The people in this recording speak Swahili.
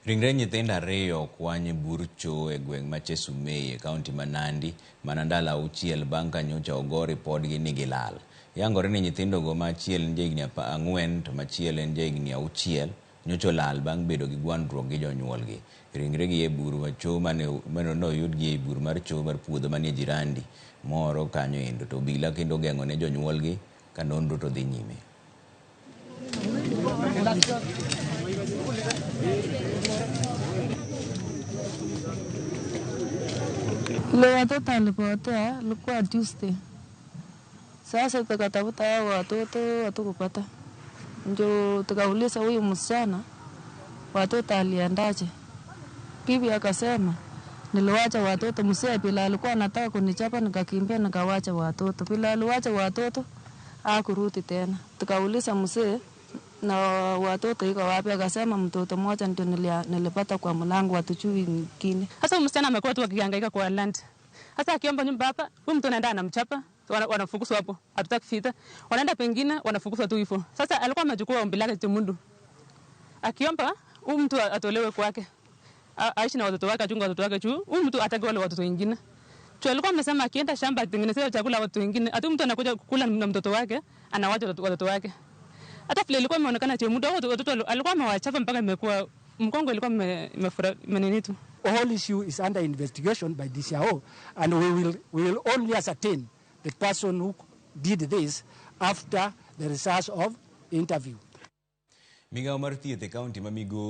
Ringre nyithindo ariyo kwany burcho e gweng' ma Chesumei e kaunti ma Nandi mana ndalo auchiel bang' ka nyocha ogo ripodgi ni gilal. Yangore ni nyithindogo ma achiel en jahigni 4 to machielo en jahigni 6 nyocha olal bang' bedo gi gwandruok gi jonyuolgi. Ringregi e bur macho mane noyudgi e bur mar cho mar puodho manie jirandi moro kanyo endo, to obila kendo geng'o ne jonyuolgi ka nonro to dhi nyime. Ile watoto alipotea ilikuwa Tuesday. Sasa tukatafuta hao watoto hatukupata. Ndio tukauliza huyu msichana watoto aliendaje. Bibi akasema niliwacha watoto, mzee bila alikuwa anataka kunichapa nikakimbia nikawacha watoto. Bila aliwacha watoto hakurudi tena. Tukauliza mzee na watoto iko wapi, akasema mtoto mmoja ndio nilipata kwa mlango hatujui nyingine. Sasa msichana amekuwa tu akihangaika kwa land. Sasa akiomba nyumba hapa, huyu mtu anaenda anamchapa, wanafukuzwa hapo. Hatutaki vita. Wanaenda pengine wanafukuzwa tu hivyo. Sasa alikuwa amechukua ombi lake Chemundu. Akiomba huyu mtu atolewe kwake. Aishi na watoto wake, achunge watoto wake juu. Huyu mtu ataki wale watoto wengine. Tu alikuwa amesema akienda shamba atengenezee chakula watu wengine. Hata mtu anakuja kukula na mtoto wake, anawacha watoto wake. Hata vile ilikuwa imeonekana Chemundu watoto alikuwa amewachapa mpaka imekuwa mkongo ilikuwa imenini tu. The whole issue is under investigation by DCIO, and we will only ascertain the person who did this after the results of interview. Migao mar thieth e kaunti ma Migori